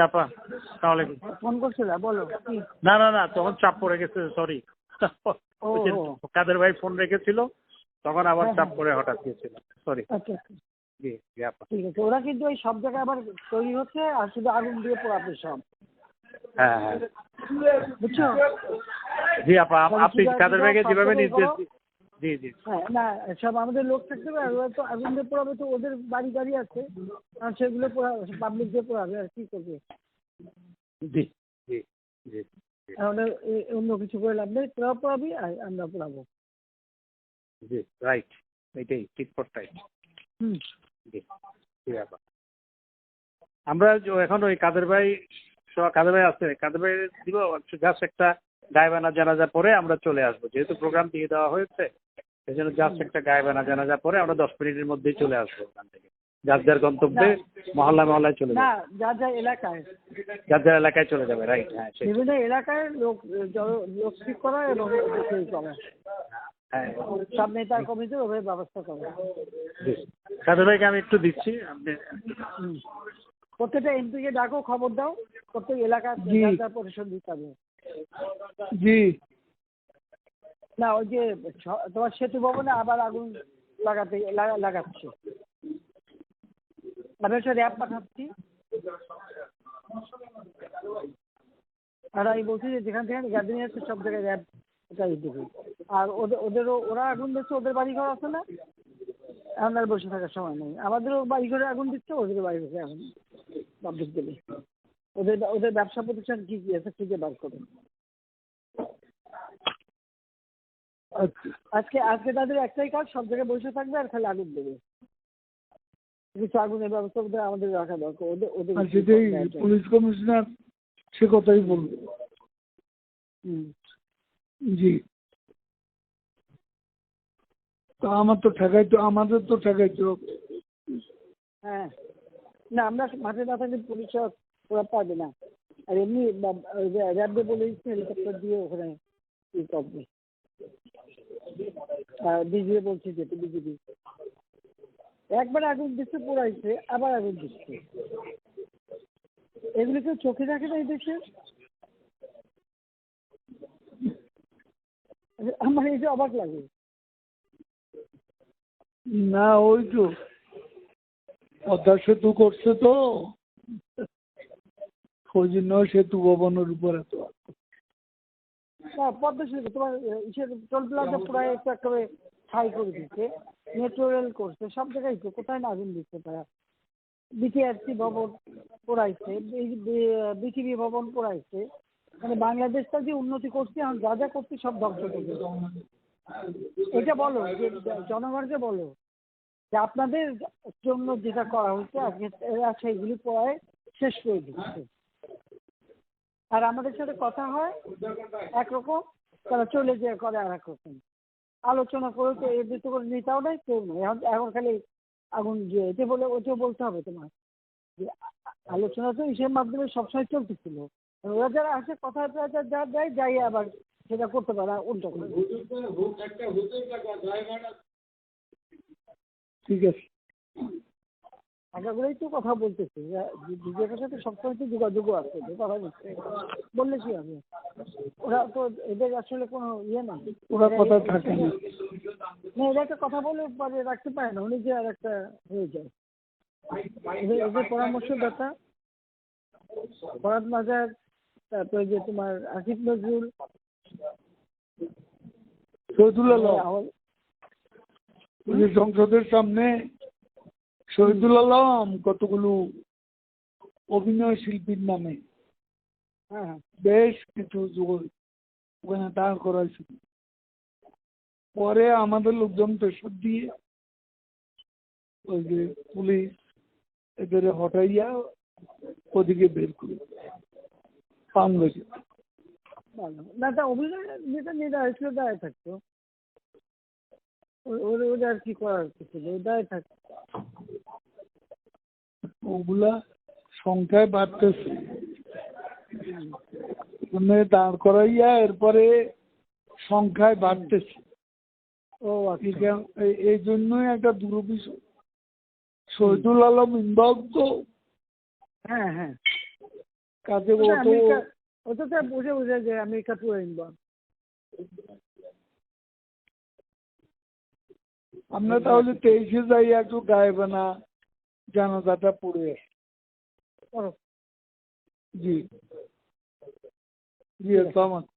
চাপা, আসসালামু আলাইকুম। ফোন করছিল, বলো কি? না না না, তখন চাপ পড়ে গেছে, সরি। ও কাদের ভাই ফোন রেখেছিল, তখন আবার হ্যাঁ, চাপ হ্যাঁ। পড়ে হঠাৎ গিয়েছিল, সরি। আচ্ছা আচ্ছা, জি জি আপা। ঠিক আছে। ওরা কিন্তু এই সব জায়গায় আবার তৈরি হচ্ছে, আর শুধু আগুন দিয়ে পোড়াবে সব, হ্যাঁ হ্যাঁ বুঝছো? জি আপা, আপনি শুধু কাদের ভাইকে সব যেভাবে জায়গায় নির্দেশ করো। জি জি হ্যাঁ, না, সব আমাদের লোক থাকতে হবে, আর ওরা তো আগুন দিয়ে পোড়াবে, তো ওদের বাড়ি গাড়ি আছে, আর সেগুলো পাবলিক দিয়ে পোড়াবে, আর কি করবে? জি জি জি জি তাহলে অন্য কিছু করে লাভ নেই, তোরা পোড়াবি আর আমরা পোড়াবো। জি রাইট, এটাই ঠিক ফর রাইট। হুম। জি জি আপা। আমরা এখন ওই কাদের ভাই আছে, কাদের ভাই দিব জাস্ট একটা গায়েবানা জানাজা পরে আমরা চলে আসবো, যেহেতু প্রোগ্রাম দিয়ে দেওয়া হয়েছে, সেই জন্য জাস্ট একটা গায়েবানা জানাজা পরে আমরা 10 মিনিটের মধ্যেই চলে আসবো ওখান থেকে, যার যার গন্তব্যে মহল্লায় চলে না, যাবে, যার যার এলাকায়, যার যার এলাকায় চলে যাবে, রাইট। হ্যাঁ সেই বিভিন্ন এলাকায় লোক লোক ঠিক করা এবং সেই করা, হ্যাঁ সব নেতা কমিটি ওভাবে ব্যবস্থা করা। জি। কাদের ভাইকে আমি একটু দিচ্ছি, আপনি হুম। প্রত্যেকটা এমপিকে ডাকো, খবর দাও, প্রত্যেক এলাকার পরিষদ দিতে হবে। জি না, ওই যে তোমার সেতু ভবনে আবার আগুন লাগাচ্ছে, আমি একটা র্যাব পাঠাচ্ছি, আর আমি বলছি যে যেখান থেকে গ্যাদারিং আছে সব জায়গায় র্যাব এটাই দেবে। আর ওরা আগুন দিচ্ছে, ওদের বাড়ি ঘর আছে না, এখন আর বসে থাকার সময় নেই। আমাদেরও বাড়ি ঘরে আগুন দিচ্ছে, ওদেরও বাড়ি ঘরে আগুন পাবলিক দিলে, ওদের ব্যবসা প্রতিষ্ঠান কি কি আছে খুঁজে বার করে। আজকে তাদের একটাই কাজ, সব জায়গায় বসে থাকবে আর খালি আগুন দেবে, কিছু আগুনের ব্যবস্থা আমাদের রাখা দরকার। ওদের পুলিশ কমিশনার সে কথাই বলবো। জি, তো আমাদের তো ঠেকাইতে হবে। হ্যাঁ, না, আমরা মাঠে না থাকলে পুলিশ ওরা পারবে না, আর এমনি র্যাব দিয়ে বলে দিচ্ছে হেলিকপ্টার দিয়ে ওখানে ই করবে। বিজিবি বলছে যেতে, বিজিবি একবার আগুন দিচ্ছে, পোড়াইছে, আবার আগুন দিচ্ছে, এগুলো কেউ চোখে রাখে না এই দেশে। আমার এই যে অবাক লাগে। না, ওই তো পদ্মা সেতু করছে, তো ওই জন্য সেতু ভবনের উপর এত। পদ্মা সেতু তোমার টোল প্লাজা পুরাই একটু একেবারে ছাই করে দিচ্ছে, মেট্রো রেল করছে, সব জায়গায় তো কোথায় না আগুন দিচ্ছে তারা। বিটিআরসি ভবন পোড়াইছে, বিটিভি ভবন পোড়াইছে, মানে বাংলাদেশটা যে উন্নতি করছে, এখন যা যা করছে সব ধ্বংস করছে। এটা বলো যে জনগণকে বলো যে আপনাদের জন্য যেটা করা হচ্ছে আজকে এরা সেইগুলি পড়ায় শেষ করে দিচ্ছে, আর আমাদের সাথে কথা হয় একরকম, তারা চলে যেয়ে করে আর এক রকম। আলোচনা করে তো এর ভিতরে করে নেতাও নেই, কেউ নেই। এখন খালি আগুন দিয়ে এটা বলে ওইটাও বলতে হবে তোমার, যে আলোচনা তো হিসেব মাধ্যমে সবসময় চলতেছিল, ওরা যারা আসে কথা যা দেয় যাই আবার সেটা করতে পারে উল্টো করে। ঠিক আছে, আগাগুলোই তো কথা বলতেছে, বিজেপির সাথে সবসময় তো যোগাযোগ আছে, কথা বলছে, বললে কি হবে? ওরা তো এদের আসলে কোনো ইয়ে নেই, ওরা কথা থাকে না। এরা একটা কথা বলে পরে রাখতে পারে না, উনি যে আর একটা হয়ে যায়। এদের পরামর্শদাতা ফরাদ মাজার, তারপরে যে তোমার আসিফ নজরুল, শহীদুল আলম, সংসদের সামনে শহীদুল আলম কতগুলো অভিনয় শিল্পীর নামে হ্যাঁ বেশ কিছু ওখানে দাঁড় করাইছিল। পরে আমাদের লোকজন প্রেশার দিয়ে ওই যে পুলিশ এদের হটাইয়া ওদিকে বের করে পান গেছে। ভালো না, তা অভিনয় যেটা নিয়ে হয়েছিল দাঁড়ায় থাকতো, ওদের আর কি করার কিছু নেই, দাঁড়ায় থাকতো। ওগুলা সংখ্যায় বাড়তেছে, মানে দাঁড় করাইয়া এরপরে সংখ্যায় বাড়তেছে। ও আচ্ছা, এই জন্যই একটা দুরভিযোগ। শহীদুল আলম ইনভলভ তো। হ্যাঁ হ্যাঁ, কাজে ওটা অত আমেরিকা, ওটা তো বুঝে বুঝে যে আমেরিকা ট্যুর আনবো। আমরা তাহলে 23-এ যাই, একটু গায়েবানা জানাজাটা পড়ে আসি। করো। জি জি, আসসালামু আলাইকুম।